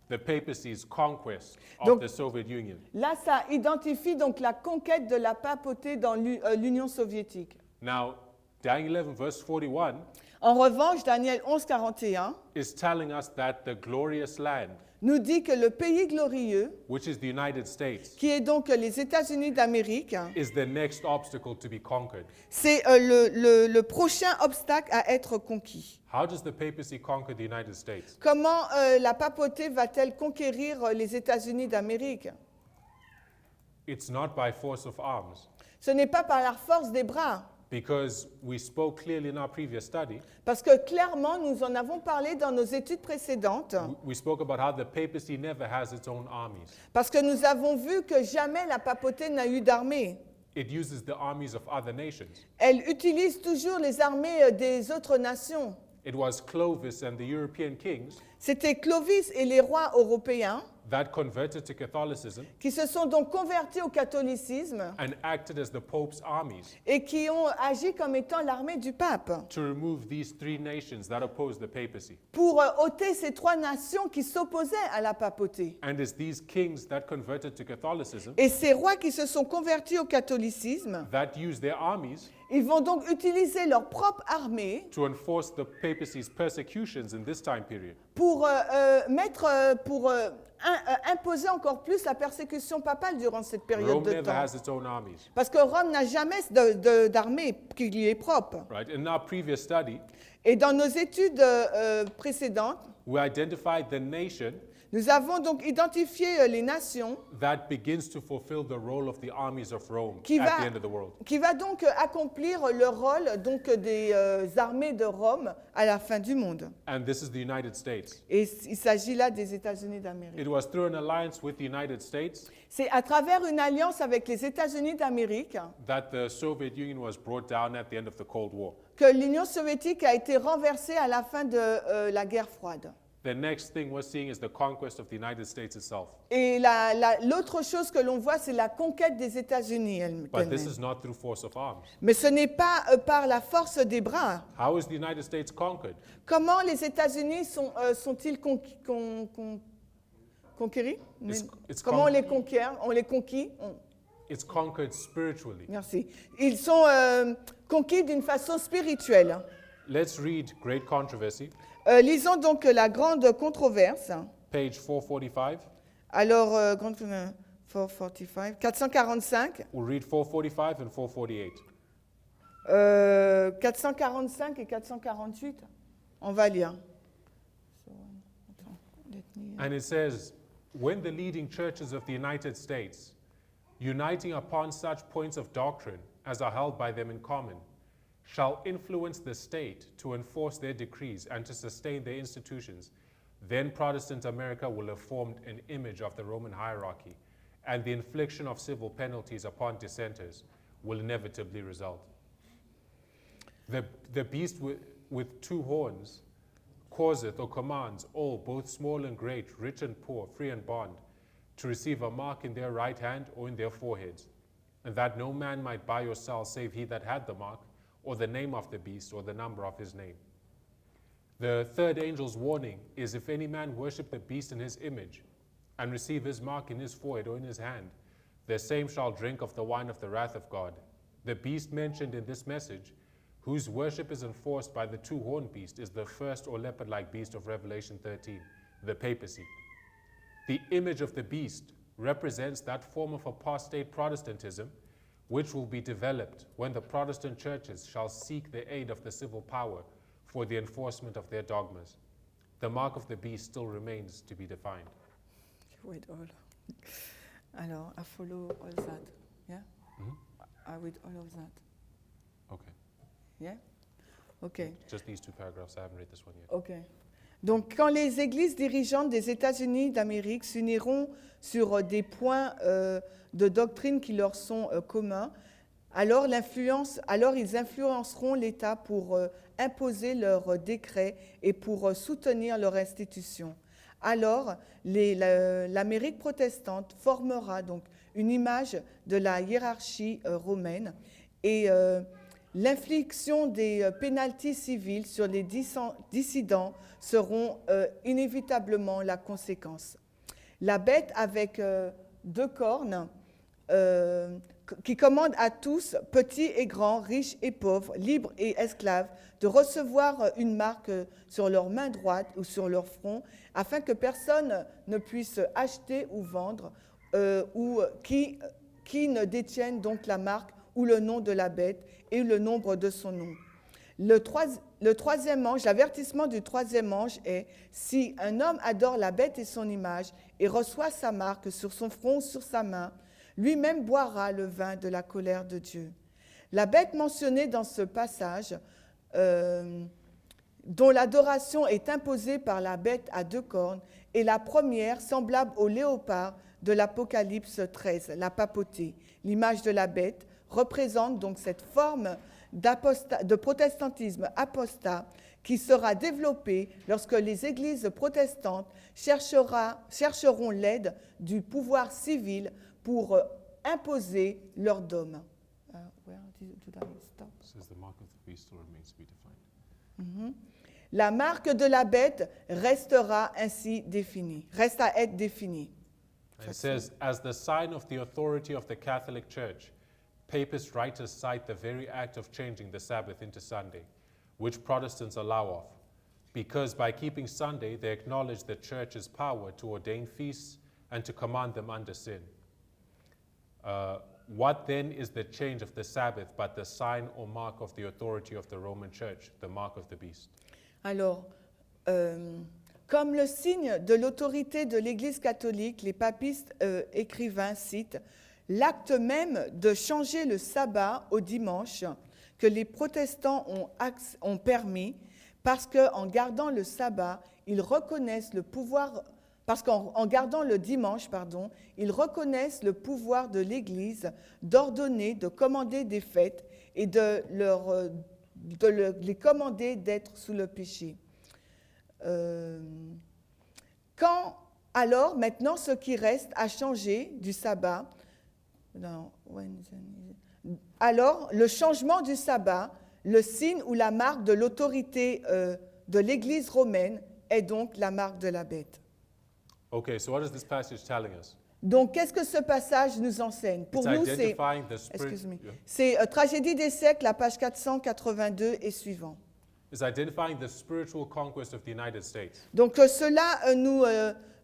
the papacy's conquest of Donc- the Soviet Union. Là, ça identifie donc la conquête de la papauté dans l'Union soviétique. Now, Daniel 11 verse 41 En revanche, Daniel 11,41 is telling us that the glorious land, nous dit que le pays glorieux, which is the United States, qui est donc les États-Unis d'Amérique, is the next obstacle to be conquered. c'est le prochain obstacle à être conquis. How does the papacy conquer the United States? Comment la papauté va-t-elle conquérir les États-Unis d'Amérique? It's not by force of arms, Ce n'est pas par la force des bras, because we spoke clearly in our previous study. parce que clairement, nous en avons parlé dans nos études précédentes, We spoke about how the papacy never has its own armies. parce que nous avons vu que jamais la papauté n'a eu d'armée. It uses the armies of other nations. Elle utilise toujours les armées des autres nations. It was Clovis and the European kings C'était Clovis et les rois européens that converted to Catholicism qui se sont donc convertis au catholicisme and acted as the Pope's armies et qui ont agi comme étant l'armée du pape to remove these three nations that oppose the papacy. pour ôter ces trois nations qui s'opposaient à la papauté. And it's these kings that converted to Catholicism Et ces rois qui se sont convertis au catholicisme, that use their armies ils vont donc utiliser leur propre armée to enforce the papacy's persecutions in this time period. pour imposer encore plus la persécution papale durant cette période Rome de never temps. has its own armies. Parce que Rome n'a jamais d'armée qui lui est propre. Right? In our previous study, Et dans nos études précédentes, we identified the nation nous avons donc identifié les nations that begins to fulfill the role of the armies of Rome qui at va, the end of the world. qui va donc accomplir le rôle donc des armées de Rome à la fin du monde. And this is the United States. Et il s'agit là des États-Unis d'Amérique. It was through an alliance with the United States C'est à travers une alliance avec les États-Unis d'Amérique that the Soviet Union was brought down at the end of the Cold War. que l'Union soviétique a été renversée à la fin de la guerre froide. the next thing we're seeing is the conquest of the United States itself. Et l'autre chose que l'on voit, c'est la conquête des États-Unis But this elle-même. is not through force of arms. Mais ce n'est pas par la force des bras. How is the United States conquered? Comment les États-Unis sont-ils conquéris? It's Comment on con- les conquiert? On les conquis? It's conquered spiritually. Merci. Ils sont conquis d'une façon spirituelle. Let's read Great Controversy, Lisons donc la grande controverse. page 445. Alors, 445, 445, We'll read 445 and 448. 445 et 448. On va lire. And it says, when the leading churches of the United States, uniting upon such points of doctrine as are held by them in common, shall influence the state to enforce their decrees and to sustain their institutions, then Protestant America will have formed an image of the Roman hierarchy, and the infliction of civil penalties upon dissenters will inevitably result. The beast with two horns causeth or commands all, both small and great, rich and poor, free and bond, to receive a mark in their right hand or in their foreheads, and that no man might buy or sell save he that had the mark, or the name of the beast, or the number of his name. The third angel's warning is, if any man worship the beast in his image, and receive his mark in his forehead or in his hand, the same shall drink of the wine of the wrath of God. The beast mentioned in this message, whose worship is enforced by the two-horned beast, is the first or leopard-like beast of Revelation 13, the papacy. The image of the beast represents that form of apostate Protestantism which will be developed when the Protestant churches shall seek the aid of the civil power for the enforcement of their dogmas. The mark of the beast still remains to be defined. Read all. Alors, I follow all that. Yeah? I read all of that. Okay. Yeah? OK. Just these two paragraphs. I haven't read this one yet. OK. Donc, quand les églises dirigeantes des États-Unis d'Amérique s'uniront sur des points de doctrine qui leur sont communs, alors ils influenceront l'État pour imposer leurs décrets et pour soutenir leurs institutions. Alors, l'Amérique protestante formera donc une image de la hiérarchie romaine et l'infliction des pénalties civiles sur les dissidents seront inévitablement la conséquence. La bête avec deux cornes qui commande à tous, petits et grands, riches et pauvres, libres et esclaves, de recevoir une marque sur leur main droite ou sur leur front, afin que personne ne puisse acheter ou vendre, ou qui ne détienne donc la marque ou le nom de la bête et le nombre de son nom. Le troisième ange, l'avertissement du troisième ange est « Si un homme adore la bête et son image et reçoit sa marque sur son front ou sur sa main, lui-même boira le vin de la colère de Dieu. » La bête mentionnée dans ce passage, dont l'adoration est imposée par la bête à deux cornes, est la première, semblable au léopard de l'Apocalypse 13, la papauté. L'image de la bête représente donc cette forme de protestantisme apostat qui sera développée lorsque les églises protestantes chercheront l'aide du pouvoir civil pour imposer leur dogme. Where did I stop? It says the mark of the beast still remains to be defined. La marque de la bête restera ainsi définie, reste à être définie. And it says, as the sign of the authority of the Catholic Church, Papist writers cite the very act of changing the Sabbath into Sunday, which Protestants allow of, because by keeping Sunday, they acknowledge the Church's power to ordain feasts and to command them under sin. What then is the change of the Sabbath but the sign or mark of the authority of the Roman Church, the mark of the beast? Alors, comme le signe de l'autorité de l'Église catholique, les papistes écrivains citent l'acte même de changer le sabbat au dimanche que les protestants ont permis parce qu'en gardant le sabbat, ils reconnaissent le pouvoir, parce qu'en gardant le dimanche, ils reconnaissent le pouvoir de l'Église d'ordonner, de commander des fêtes et de les commander d'être sous le péché. Quand alors, maintenant, ce qui reste a changé du sabbat. Alors, le changement du sabbat, le signe ou la marque de l'autorité de l'Église romaine est donc la marque de la bête. Okay, so what is this passage telling us? Donc, qu'est-ce que ce passage nous enseigne? Pour It's nous, c'est, identifying the spirit. excuse-moi, Yeah. c'est Tragédie des siècles, la page 482 et suivant. It's identifying the spiritual conquest of the United States. Donc, cela nous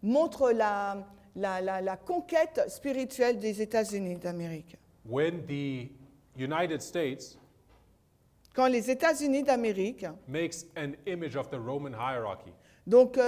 montre la conquête spirituelle des États-Unis d'Amérique. When the United States Quand les États-Unis d'Amérique makes an image of the Roman hierarchy donc,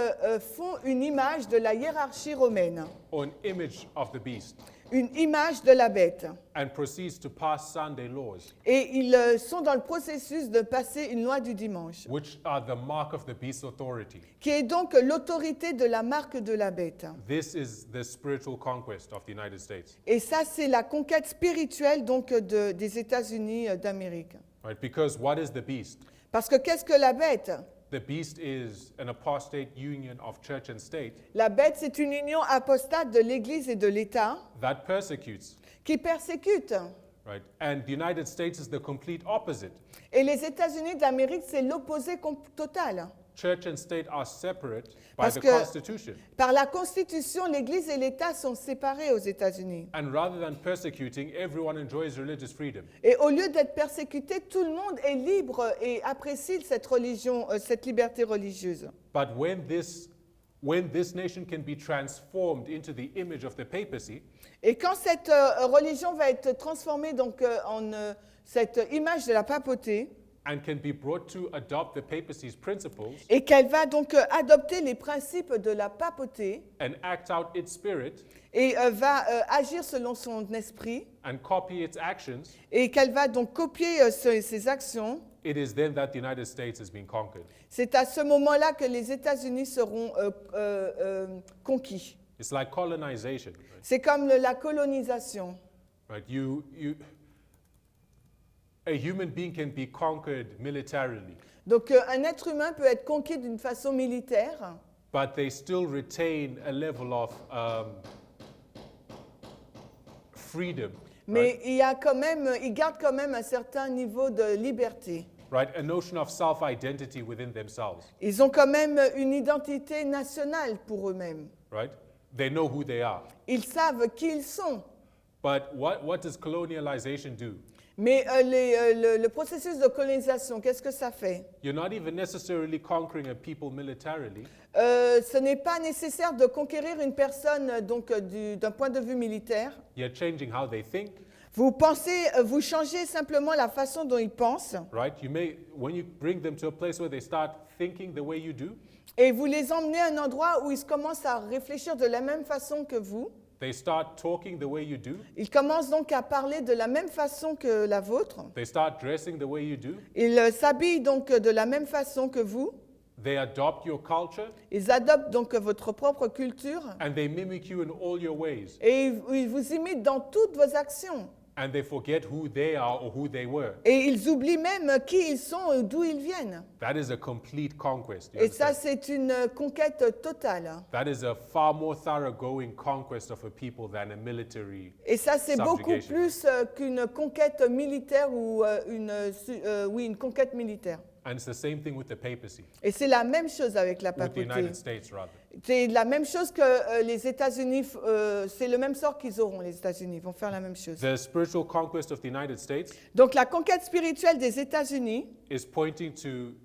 font une image de la hiérarchie romaine, or an image of the beast une image de la bête, and proceeds to pass Sunday laws, et ils sont dans le processus de passer une loi du dimanche, which are the mark of the beast's authority. qui est donc l'autorité de la marque de la bête. This is the spiritual conquest of the United States, Et ça, c'est la conquête spirituelle donc, des États-Unis d'Amérique. right? Because what is the beast? Parce que qu'est-ce que la bête? The beast is an apostate union of church and state La bête, c'est une union apostate de l'Église et de l'État that persecutes, qui persécute. right? And the United States is the complete opposite. Et les États-Unis d'Amérique, c'est l'opposé total. Church and state are separate by Parce the que- Constitution. Par la Constitution, l'Église et l'État sont séparés aux États-Unis. And rather than persecuting, everyone enjoys religious freedom. Et au lieu d'être persécuté, tout le monde est libre et apprécie cette religion, cette liberté religieuse. But when this nation can be transformed into the image of the papacy, Et quand cette religion va être transformée donc, en cette image de la papauté, and can be brought to adopt the papacy's principles et qu'elle va donc adopter les principes de la papauté and act out its spirit et va agir selon son esprit, and copy its actions, et qu'elle va donc copier ses actions, it is then that the United States has been conquered. c'est à ce moment-là que les États-Unis seront conquis. It's like colonization, C'est comme la colonisation. right? A human being can be conquered militarily, Donc un être humain peut être conquis d'une façon militaire, but they still retain a level of freedom, mais il garde quand même un certain niveau de liberté. right? A notion of self-identity within themselves, Ils ont quand même une identité nationale pour eux-mêmes. right? They know who they are. Ils savent qui ils sont. But what does colonialization do? Mais le processus de colonisation, qu'est-ce que ça fait? You're not even necessarily conquering a people militarily. Ce n'est pas nécessaire de conquérir une personne donc d'un point de vue militaire. You're changing how they think, Vous changez simplement la façon dont ils pensent right? When you bring them to a place where they start thinking the way you do, et vous les emmenez à un endroit où ils commencent à réfléchir de la même façon que vous. they start talking the way you do, Ils commencent donc à parler de la même façon que la vôtre. they start dressing the way you do, Ils s'habillent donc de la même façon que vous. they adopt your culture, Ils adoptent donc votre propre culture and they mimic you in all your ways, et ils vous imitent dans toutes vos actions. and they forget who they are or who they were. Et ils oublient même qui ils sont et d'où ils viennent. That is a complete conquest. You Et ça, understand? c'est une conquête totale. That is a far more thoroughgoing conquest of a people than a military. Et ça, c'est beaucoup Subjugation. plus qu'une conquête militaire ou une conquête militaire. And it's the same thing with the papacy, Et c'est la même chose avec la with the papauté. United States rather. C'est la même chose que les États-Unis, c'est le même sort qu'ils auront, les États-Unis, ils vont faire la même chose. The spiritual conquest of the United States Donc la conquête spirituelle des États-Unis is pointing to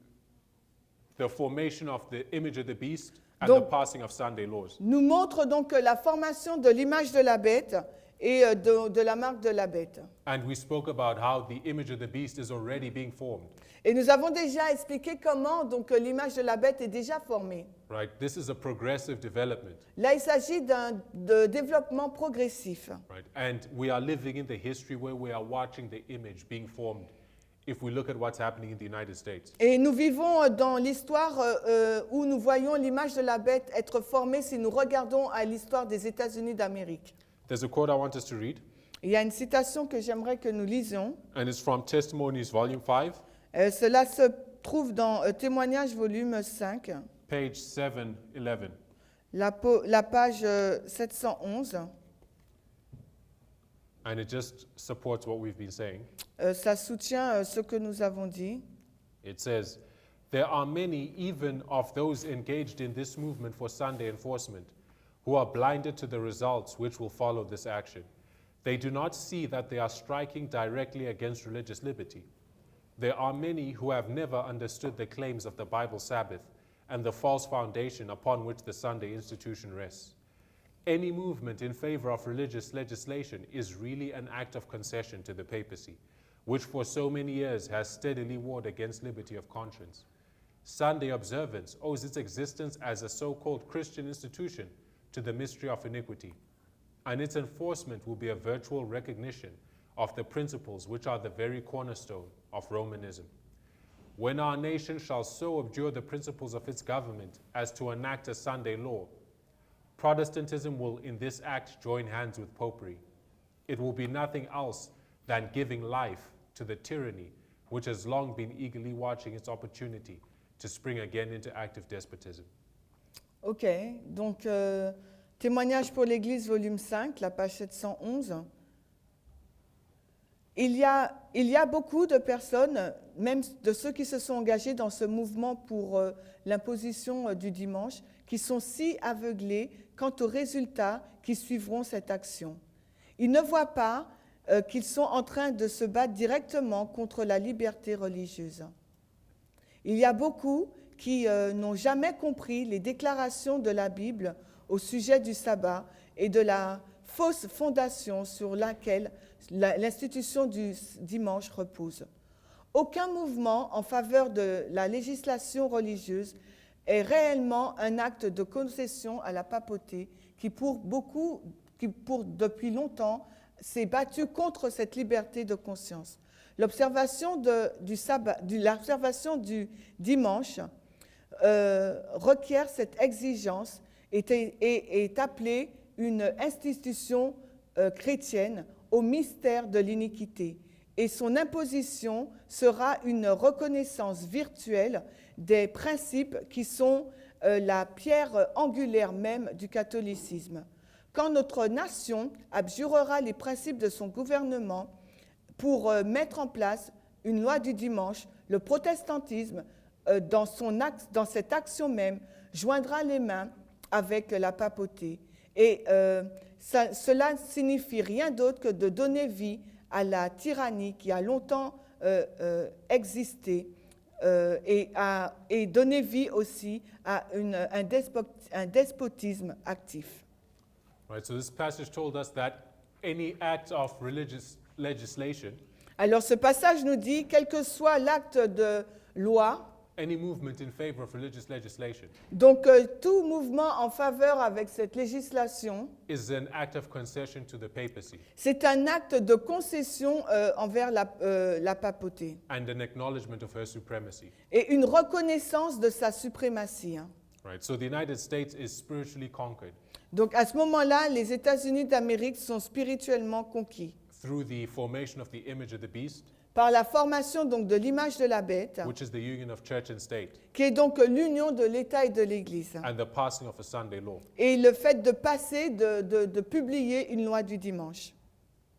the formation of the image of the beast and Donc- the passing of Sunday laws. nous montre donc la formation de l'image de la bête et de la marque de la bête. And we spoke about how the image of the beast is already being formed, Et nous avons déjà expliqué comment donc l'image de la bête est déjà formée. right? This is a progressive development, Là, il s'agit de développement progressif. right? And we are living in the history where we are watching the image being formed if we look at what's happening in the United States. Et nous vivons dans l'histoire où nous voyons l'image de la bête être formée si nous regardons à l'histoire des États-Unis d'Amérique. There's a quote I want us to read, Il y a une citation que j'aimerais que nous lisions. and it's from Testimonies, Volume 5, Cela se trouve dans Témoignages volume 5, page 711. la page 711, and it just supports what we've been saying. ça soutient ce que nous avons dit. It says, there are many, even of those engaged in this movement for Sunday enforcement, who are blinded to the results which will follow this action. They do not see that they are striking directly against religious liberty. There are many who have never understood the claims of the Bible Sabbath and the false foundation upon which the Sunday institution rests. Any movement in favor of religious legislation is really an act of concession to the papacy, which for so many years has steadily warred against liberty of conscience. Sunday observance owes its existence as a so-called Christian institution to the mystery of iniquity, and its enforcement will be a virtual recognition of the principles which are the very cornerstone of Romanism. When our nation shall so abjure the principles of its government as to enact a Sunday law, Protestantism will in this act join hands with popery. It will be nothing else than giving life to the tyranny which has long been eagerly watching its opportunity to spring again into active despotism. Ok, donc Témoignage pour l'Église, volume 5, la page 711. Il y a beaucoup de personnes, même de ceux qui se sont engagés dans ce mouvement pour l'imposition du dimanche, qui sont si aveuglés quant aux résultats qui suivront cette action. Ils ne voient pas qu'ils sont en train de se battre directement contre la liberté religieuse. Il y a beaucoup qui n'ont jamais compris les déclarations de la Bible au sujet du sabbat et de la fausse fondation sur laquelle l'institution du dimanche repose. Aucun mouvement en faveur de la législation religieuse est réellement un acte de concession à la papauté qui depuis longtemps s'est battu contre cette liberté de conscience. L'observation du dimanche requiert cette exigence et est appelée une institution chrétienne au mystère de l'iniquité. Et son imposition sera une reconnaissance virtuelle des principes qui sont la pierre angulaire même du catholicisme. Quand notre nation abjurera les principes de son gouvernement pour mettre en place une loi du dimanche, le protestantisme, dans cette action même, joindra les mains avec la papauté. Et cela ne signifie rien d'autre que de donner vie à la tyrannie qui a longtemps existé et donner vie aussi à un despotisme actif. Right, so this passage told us that any act of religious legislation, Alors ce passage nous dit, quel que soit l'acte de loi, any movement in favor of religious legislation, donc tout mouvement en faveur avec cette législation, is an act of concession to the papacy c'est un acte de concession envers la papauté and an acknowledgement of her supremacy. et une reconnaissance de sa suprématie. Hein. Right, so the United States is spiritually conquered Donc à ce moment-là, les États-Unis d'Amérique sont spirituellement conquis through the formation of the image of the beast, par la formation donc de l'image de la bête, which is the union of church and state, qui est donc l'union de l'État et de l'Église, and the passing of a Sunday law. et le fait de passer, de publier une loi du dimanche.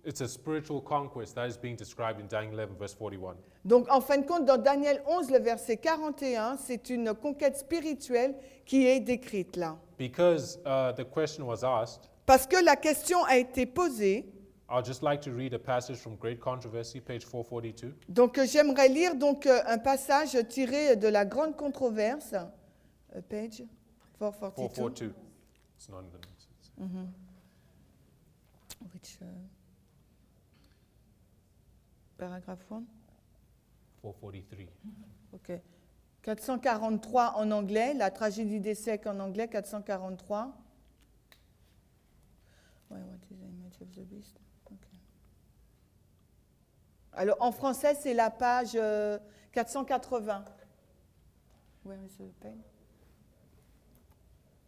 It's a spiritual conquest that is being described in Daniel 11, verse 41. Donc en fin de compte, dans Daniel 11, le verset 41, c'est une conquête spirituelle qui est décrite là. Because the question was asked, Parce que la question a été posée, I'd just like to read a passage from Great Controversy, page 442. donc j'aimerais lire donc un passage tiré de la Grande Controverse, page 442. 442. It's not in the notes. Which, paragraphe 1? 443. Ok. 443 en anglais, la tragédie des siècles en anglais, 443. Ouais, what is the image of the beast? Okay. Alors en français, c'est la page 480. Where is the pen?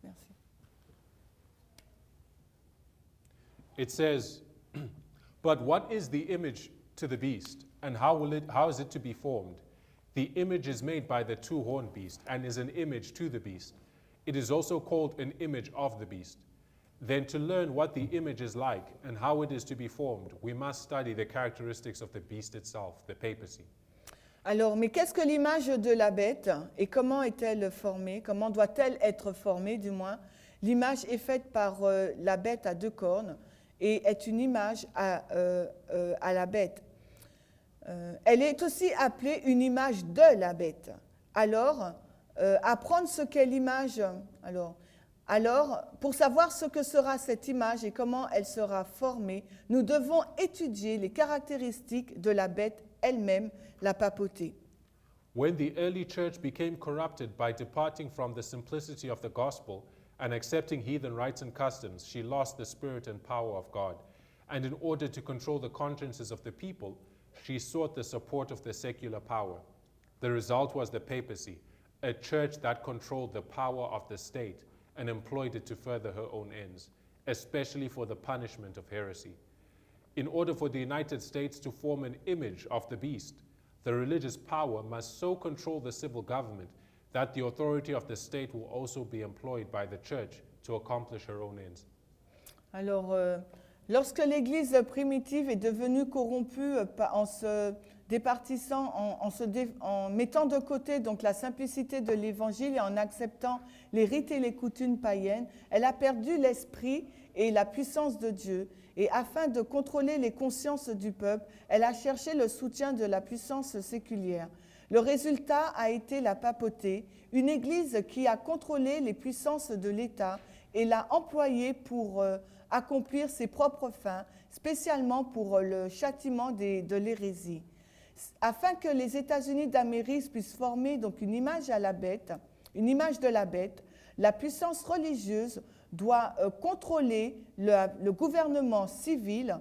Merci. It says, but what is the image to the beast, and how is it to be formed? The image is made by the two-horned beast, and is an image to the beast. It is also called an image of the beast. Then to learn what the image is like and how it is to be formed, we must study the characteristics of the beast itself, the papacy. Alors, mais qu'est-ce que l'image de la bête et comment est-elle formée? Comment doit-elle être formée, du moins? L'image est faite par la bête à deux cornes et est une image à la bête. Elle est aussi appelée une image de la bête. Alors, apprendre ce qu'est l'image, alors, pour savoir ce que sera cette image et comment elle sera formée, nous devons étudier les caractéristiques de la bête elle-même, la papauté. When the early church became corrupted by departing from the simplicity of the gospel and accepting heathen rites and customs, she lost the spirit and power of God. And in order to control the consciences of the people, she sought the support of the secular power. The result was the papacy, a church that controlled the power of the state and employed it to further her own ends, especially for the punishment of heresy. In order for the United States to form an image of the beast, the religious power must so control the civil government that the authority of the state will also be employed by the church to accomplish her own ends. Alors, lorsque l'Église primitive est devenue corrompue en se départissant, en mettant de côté donc la simplicité de l'Évangile et en acceptant les rites et les coutumes païennes, elle a perdu l'esprit et la puissance de Dieu. Et afin de contrôler les consciences du peuple, elle a cherché le soutien de la puissance séculière. Le résultat a été la papauté, une Église qui a contrôlé les puissances de l'État et l'a employée pour accomplir ses propres fins, spécialement pour le châtiment de l'hérésie. Afin que les États-Unis d'Amérique puissent former donc une image de la bête, la puissance religieuse doit contrôler le gouvernement civil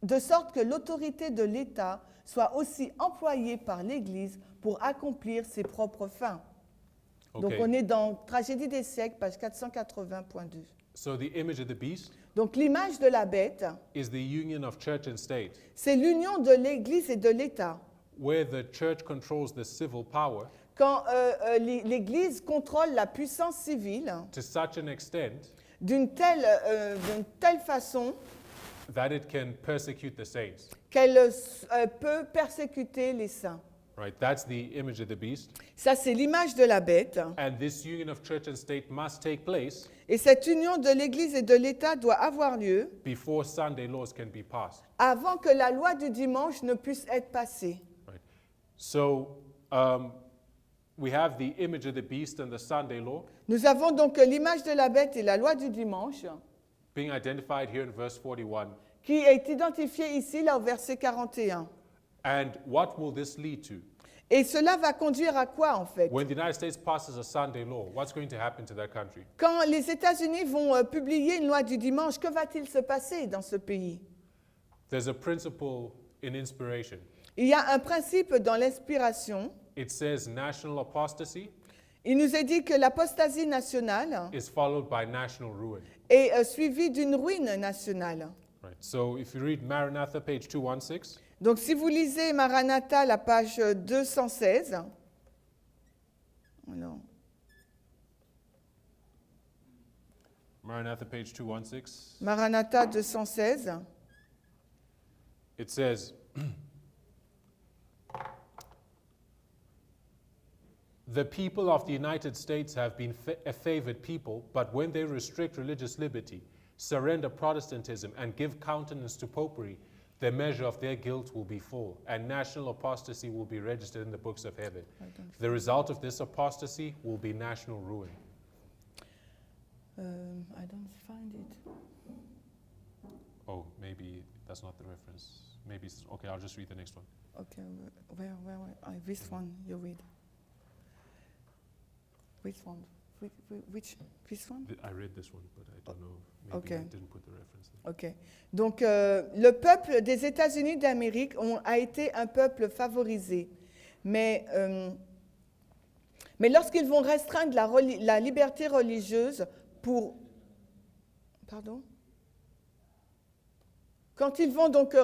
de sorte que l'autorité de l'État soit aussi employée par l'Église pour accomplir ses propres fins. Okay. Donc on est dans Tragédie des siècles, page 480.2. So the image of the beast Donc l'image de la bête, is the union of church and state, c'est l'union de l'Église et de l'État. where the church controls the civil power Quand l'Église contrôle la puissance civile to such an extent d'une telle façon that it can persecute the saints. qu'elle peut persécuter les saints. Right? That's the image of the beast. Ça, c'est l'image de la bête. And this union of church and state must take place Et cette union de l'Église et de l'État doit avoir lieu before Sunday laws can be passed. avant que la loi du dimanche ne puisse être passée. Right? So we have the image of the beast and the Sunday law Nous avons donc l'image de la bête et la loi du dimanche being identified here in verse 41. qui est identifiée ici, là, au verset 41. And what will this lead to? Et cela va conduire à quoi, en fait? When the United States passes a Sunday law, what's going to happen to that country? Quand les États-Unis vont publier une loi du dimanche, que va-t-il se passer dans ce pays? There's a principle in inspiration. Il y a un principe dans l'inspiration. It says national apostasy Il nous est dit que l'apostasie nationale is followed by national ruin. est suivie d'une ruine nationale. Right. So if you read Maranatha, page 216, Donc, si vous lisez Maranatha, la page 216, alors, Maranatha, page 216, Maranatha 216, it says, the people of the United States have been a favored people, but when they restrict religious liberty, surrender Protestantism, and give countenance to popery, the measure of their guilt will be full, and national apostasy will be registered in the books of heaven. The result of this apostasy will be national ruin. I don't find it. Oh, maybe that's not the reference. Maybe it's, okay, I'll just read the next one. Okay, where? This one, you read. Which one? Which this one? I read this one, but I don't know. Maybe Okay. I didn't put the reference there. Ok. Donc, le peuple des États-Unis d'Amérique a été un peuple favorisé. Mais lorsqu'ils vont restreindre la liberté religieuse pour... Pardon? Quand ils vont donc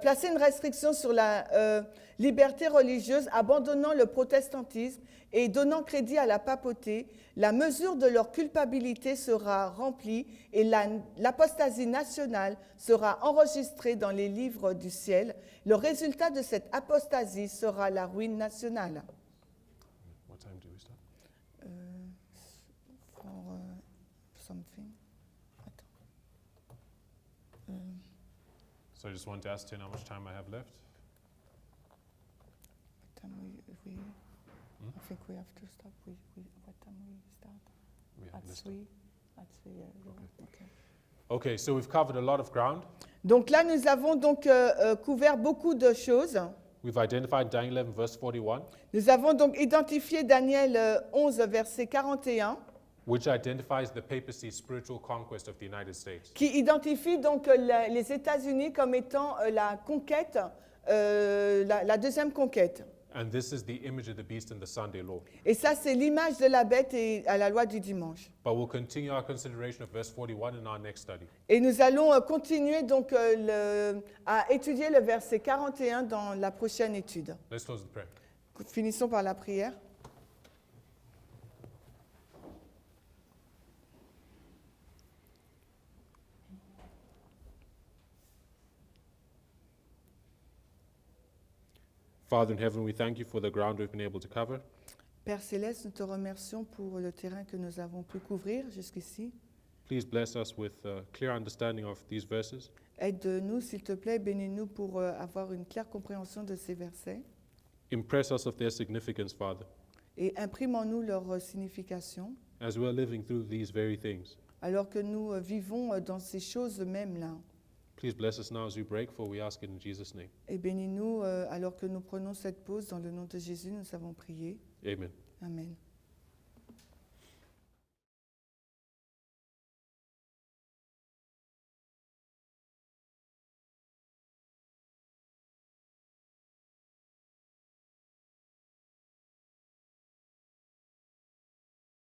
placer une restriction sur la liberté religieuse, abandonnant le protestantisme et donnant crédit à la papauté, la mesure de leur culpabilité sera remplie et l'apostasie nationale sera enregistrée dans les livres du ciel. Le résultat de cette apostasie sera la ruine nationale. What time do we start? For something. Attends. So I just want to ask Tin how much time I have left. What time I think we have to stop. What time we start? We have At less 3. At 3, yeah. Okay. Okay, so we've covered a lot of ground. Donc là, nous avons donc couvert beaucoup de choses. We've identified Daniel 11, verse 41, Nous avons donc identifié Daniel 11, verset 41, which identifies the papacy's spiritual conquest of the United States. qui identifie donc les États-Unis comme étant la conquête, la deuxième conquête. And this is the image of the beast in the Sunday law. Et ça, c'est l'image de la bête et à la loi du dimanche. But we'll continue our consideration of verse 41 in our next study. Et nous allons continuer donc à étudier le verset 41 dans la prochaine étude. Let's close with prayer. Finissons par la prière. Father in heaven, we thank you for the ground we've been able to cover. Père Céleste, nous te remercions pour le terrain que nous avons pu couvrir jusqu'ici. Please bless us with a clear understanding of these verses. Aide-nous, s'il te plaît, bénis-nous pour avoir une claire compréhension de ces versets. Impress us of their significance, Father, Et imprime en nous leur signification, as we are living through these very things. alors que nous vivons dans ces choses mêmes-là. Please bless us now as we break, for we ask it in Jesus' name. Et bénis-nous alors que nous prenons cette pause. Dans le nom de Jésus, nous avons prié. Amen. Amen.